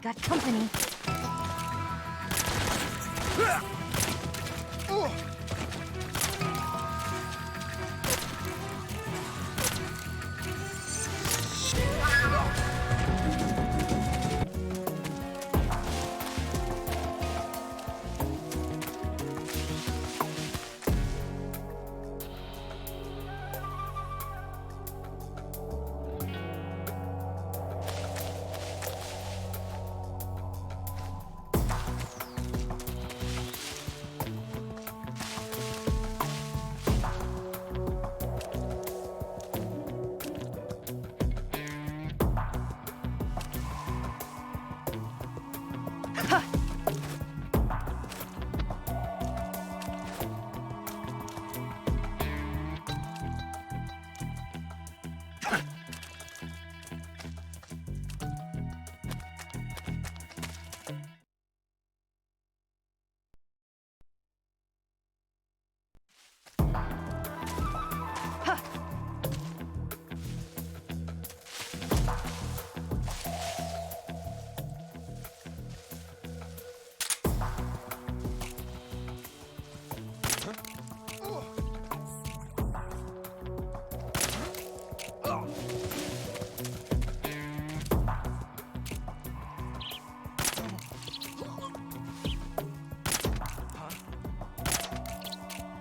Got company.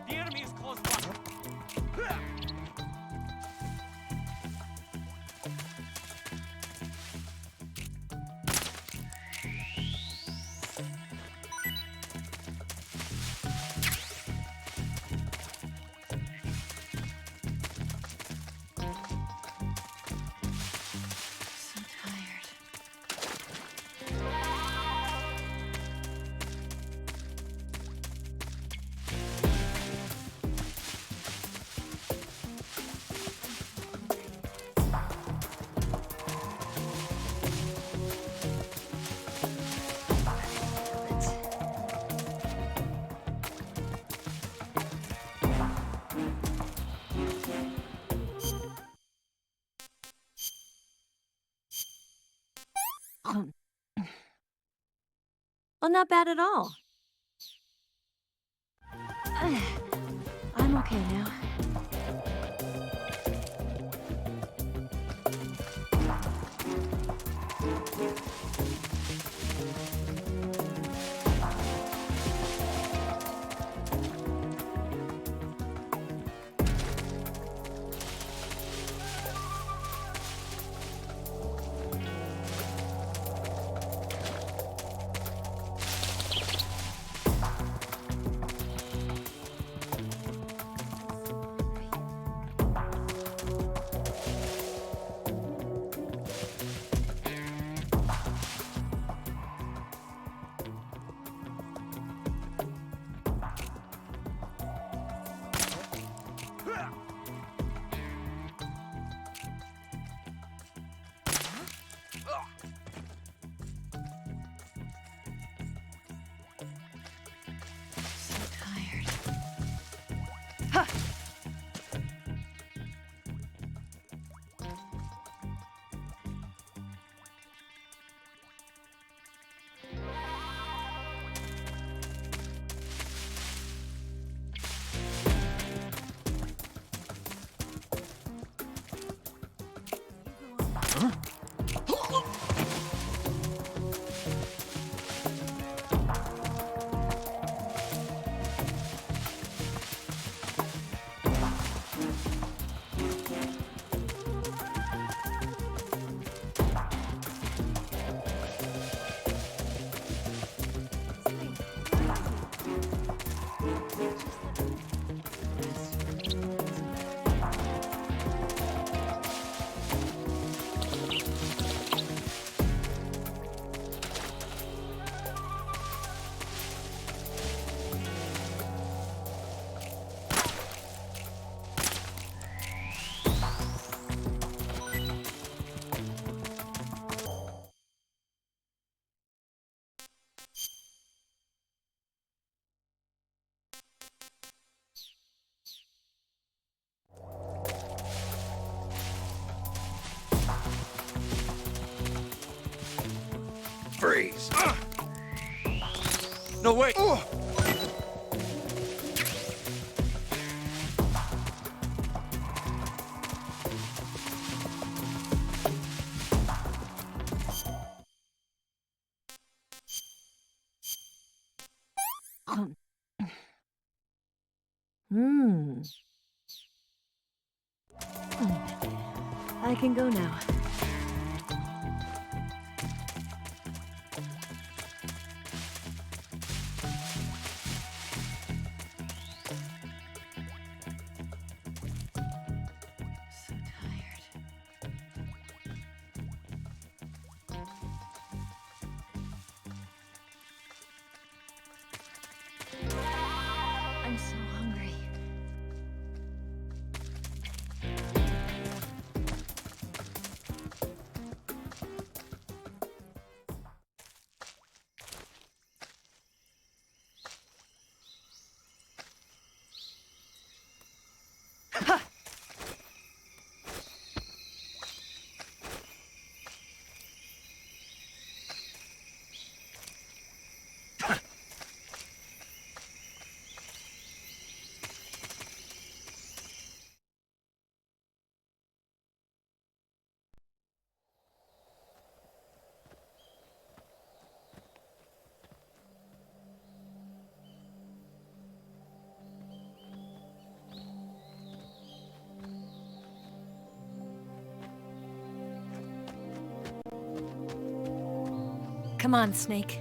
The enemy is close by. So tired. Well, not bad at all. I'm okay now. this. No, wait! Hmm. I can go now. So tired. I'm so hungry. Come on, Snake.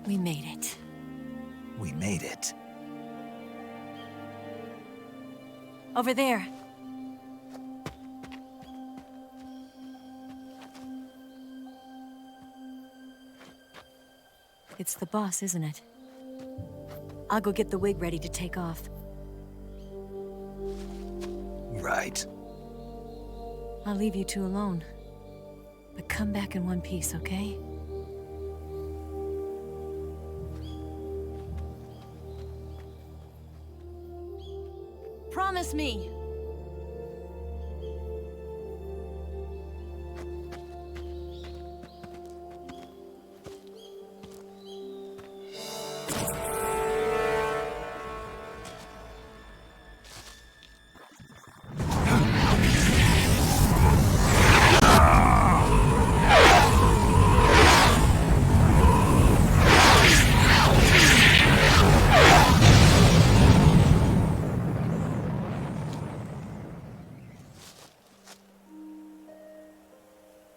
We made it. We made it. Over there. It's the boss, isn't it? I'll go get the wig ready to take off. Right. I'll leave you two alone. But come back in one piece, okay? Promise me!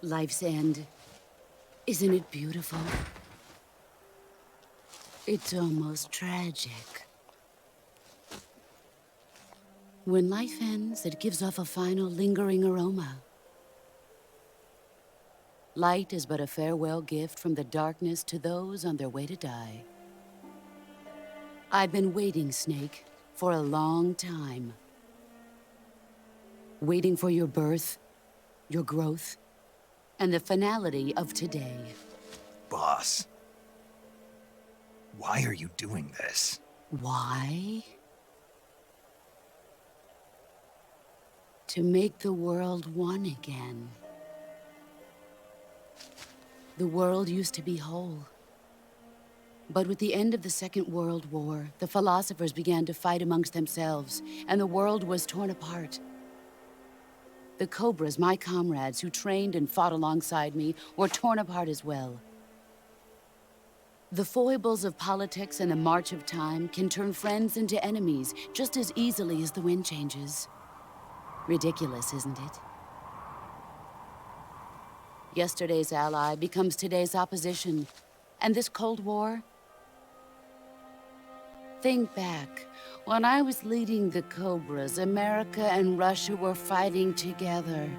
Life's end. Isn't it beautiful? It's almost tragic. When life ends, it gives off a final lingering aroma. Light is but a farewell gift from the darkness to those on their way to die. I've been waiting, Snake, for a long time. Waiting for your birth, your growth, and the finality of today. Boss. Why are you doing this? Why? To make the world one again. The world used to be whole. But with the end of the Second World War, the philosophers began to fight amongst themselves, and the world was torn apart. The Cobras, my comrades who trained and fought alongside me, were torn apart as well. The foibles of politics and the march of time can turn friends into enemies just as easily as the wind changes. Ridiculous, isn't it? Yesterday's ally becomes today's opposition, and this Cold War? Think back. When I was leading the Cobras, America and Russia were fighting together.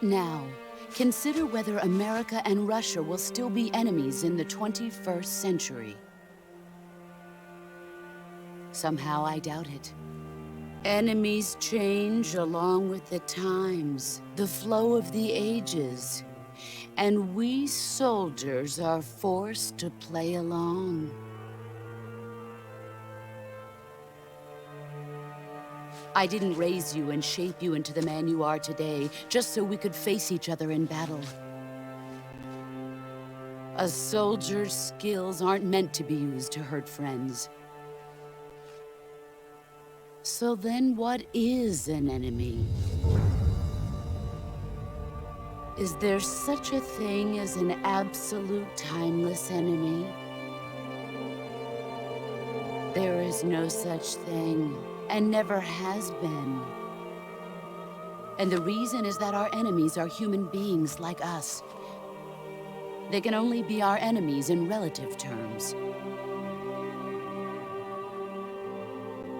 Now, consider whether America and Russia will still be enemies in the 21st century. Somehow I doubt it. Enemies change along with the times, the flow of the ages, and we soldiers are forced to play along. I didn't raise you and shape you into the man you are today just so we could face each other in battle. A soldier's skills aren't meant to be used to hurt friends. So then what is an enemy? Is there such a thing as an absolute timeless enemy? There is no such thing, and never has been. And the reason is that our enemies are human beings like us. They can only be our enemies in relative terms.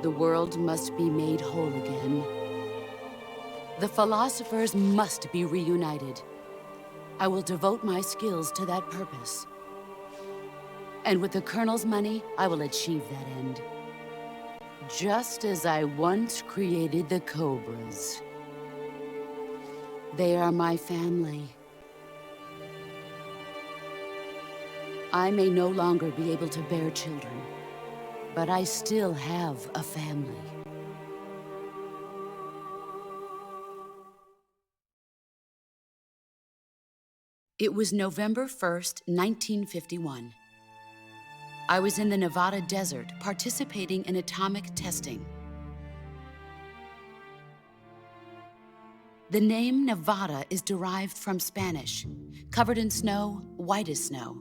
The world must be made whole again. The philosophers must be reunited. I will devote my skills to that purpose. And with the Colonel's money, I will achieve that end. Just as I once created the Cobras. They are my family. I may no longer be able to bear children, but I still have a family. It was November 1st, 1951. I was in the Nevada desert participating in atomic testing. The name Nevada is derived from Spanish, covered in snow, white as snow.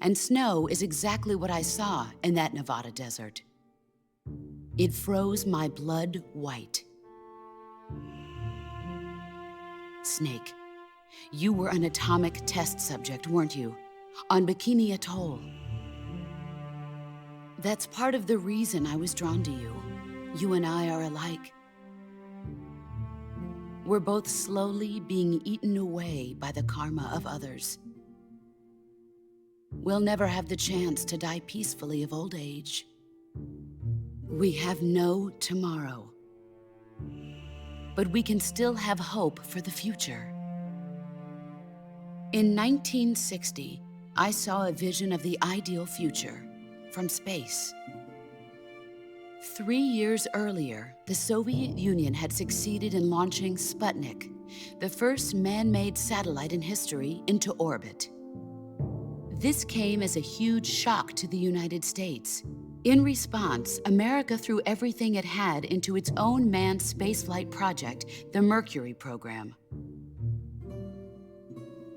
And snow is exactly what I saw in that Nevada desert. It froze my blood white. Snake, you were an atomic test subject, weren't you? On Bikini Atoll. That's part of the reason I was drawn to you. You and I are alike. We're both slowly being eaten away by the karma of others. We'll never have the chance to die peacefully of old age. We have no tomorrow. But we can still have hope for the future. In 1960, I saw a vision of the ideal future from space. 3 years earlier, the Soviet Union had succeeded in launching Sputnik, the first man-made satellite in history, into orbit. This came as a huge shock to the United States. In response, America threw everything it had into its own manned spaceflight project, the Mercury program.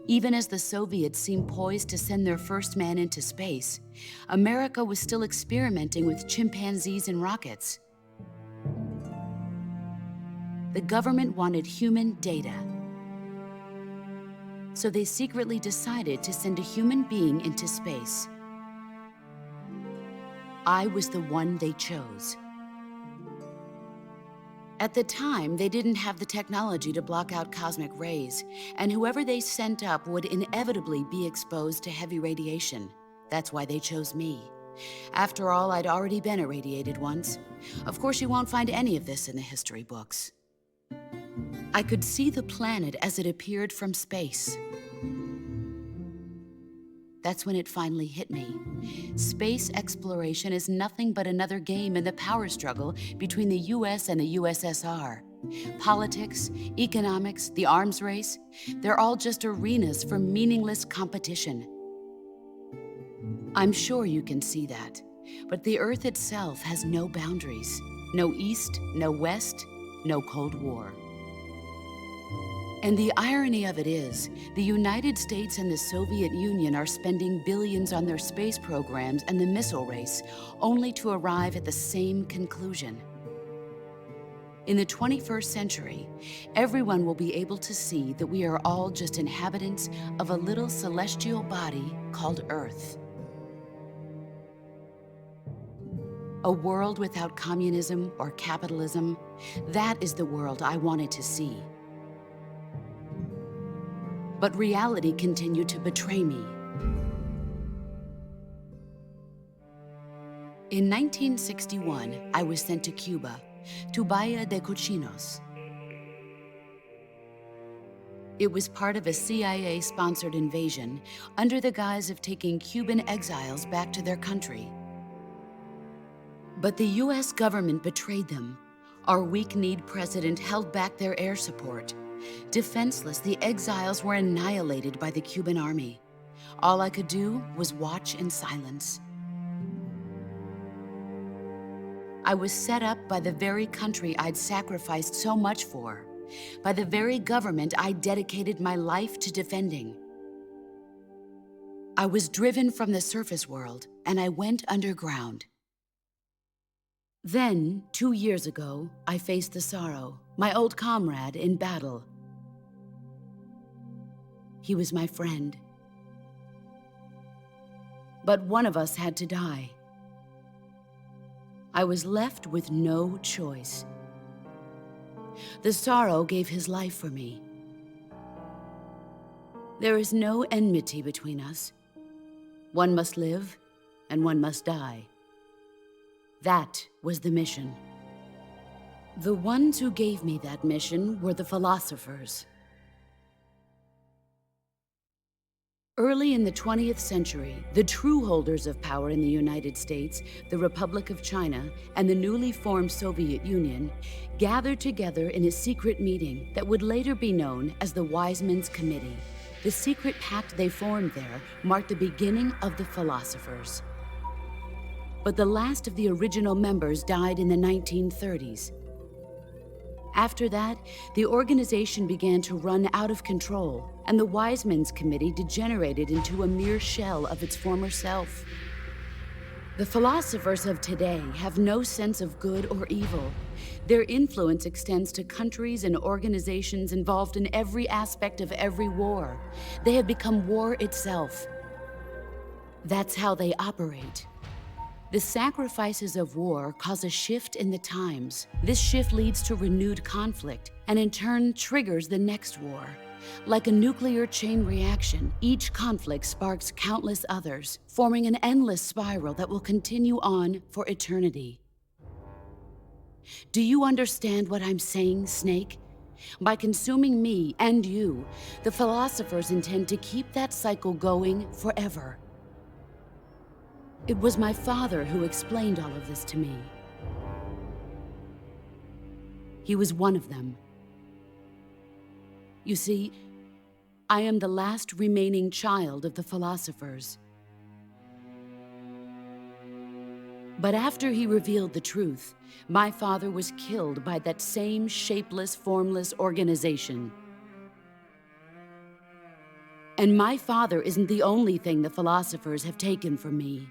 Even as the Soviets seemed poised to send their first man into space, America was still experimenting with chimpanzees and rockets. The government wanted human data. So they secretly decided to send a human being into space. I was the one they chose. At the time, they didn't have the technology to block out cosmic rays, and whoever they sent up would inevitably be exposed to heavy radiation. That's why they chose me. After all, I'd already been irradiated once. Of course, you won't find any of this in the history books. I could see the planet as it appeared from space. That's when it finally hit me. Space exploration is nothing but another game in the power struggle between the US and the USSR. Politics, economics, the arms race, they're all just arenas for meaningless competition. I'm sure you can see that, but the Earth itself has no boundaries. No East, no West, no Cold War. And the irony of it is, the United States and the Soviet Union are spending billions on their space programs and the missile race, only to arrive at the same conclusion. In the 21st century, everyone will be able to see that we are all just inhabitants of a little celestial body called Earth. A world without communism or capitalism, that is the world I wanted to see. But reality continued to betray me. In 1961, I was sent to Cuba, to Bahia de Cochinos. It was part of a CIA-sponsored invasion under the guise of taking Cuban exiles back to their country. But the US government betrayed them. Our weak-kneed president held back their air support. Defenseless, the exiles were annihilated by the Cuban army. All I could do was watch in silence. I was set up by the very country I'd sacrificed so much for, by the very government I dedicated my life to defending. I was driven from the surface world, and I went underground. Then, 2 years ago, I faced the Sorrow, my old comrade in battle. He was my friend. But one of us had to die. I was left with no choice. The Sorrow gave his life for me. There is no enmity between us. One must live, and one must die. That was the mission. The ones who gave me that mission were the philosophers. Early in the 20th century, the true holders of power in the United States, the Republic of China, and the newly formed Soviet Union gathered together in a secret meeting that would later be known as the Wiseman's Committee. The secret pact they formed there marked the beginning of the philosophers. But the last of the original members died in the 1930s. After that, the organization began to run out of control, and the Wiseman's Committee degenerated into a mere shell of its former self. The philosophers of today have no sense of good or evil. Their influence extends to countries and organizations involved in every aspect of every war. They have become war itself. That's how they operate. The sacrifices of war cause a shift in the times. This shift leads to renewed conflict, and in turn triggers the next war. Like a nuclear chain reaction, each conflict sparks countless others, forming an endless spiral that will continue on for eternity. Do you understand what I'm saying, Snake? By consuming me and you, the philosophers intend to keep that cycle going forever. It was my father who explained all of this to me. He was one of them. You see, I am the last remaining child of the philosophers. But after he revealed the truth, my father was killed by that same shapeless, formless organization. And my father isn't the only thing the philosophers have taken from me.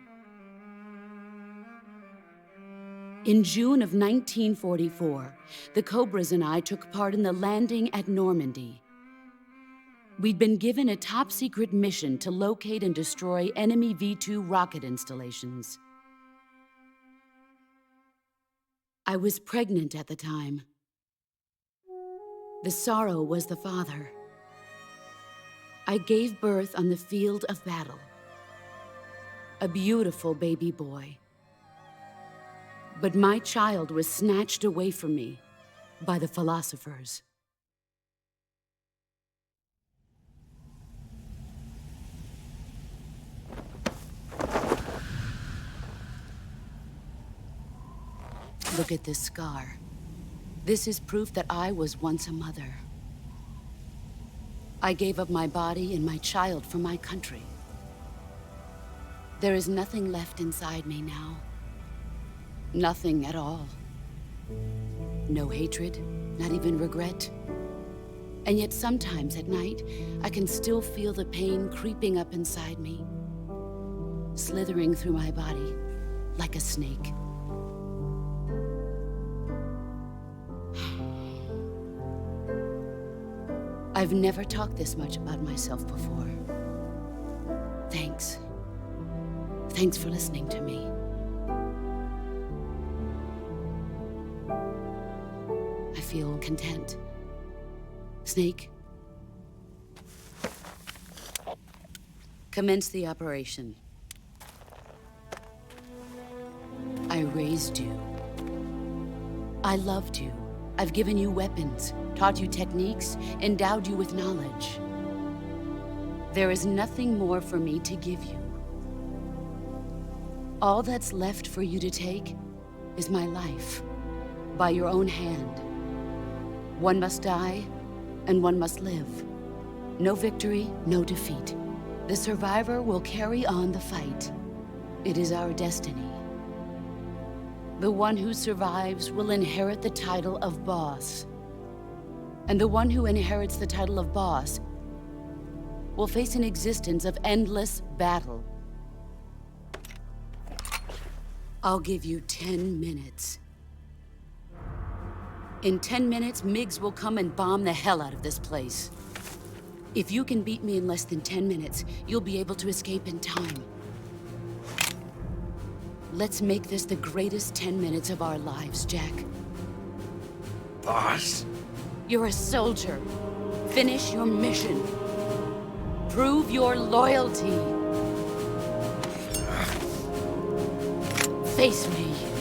In June of 1944, the Cobras and I took part in the landing at Normandy. We'd been given a top-secret mission to locate and destroy enemy V-2 rocket installations. I was pregnant at the time. The Sorrow was the father. I gave birth on the field of battle. A beautiful baby boy. But my child was snatched away from me by the philosophers. Look at this scar. This is proof that I was once a mother. I gave up my body and my child for my country. There is nothing left inside me now. Nothing at all. No hatred, not even regret. And yet sometimes at night, I can still feel the pain creeping up inside me, slithering through my body like a snake. I've never talked this much about myself before. Thanks. Thanks for listening to me. I feel content. Snake, commence the operation. I raised you. I loved you. I've given you weapons, taught you techniques, endowed you with knowledge. There is nothing more for me to give you. All that's left for you to take is my life, by your own hand. One must die, and one must live. No victory, no defeat. The survivor will carry on the fight. It is our destiny. The one who survives will inherit the title of boss. And the one who inherits the title of boss will face an existence of endless battle. I'll give you 10 minutes. In 10 minutes, Miggs will come and bomb the hell out of this place. If you can beat me in less than 10 minutes, you'll be able to escape in time. Let's make this the greatest 10 minutes of our lives, Jack. Boss? You're a soldier. Finish your mission. Prove your loyalty. Face me.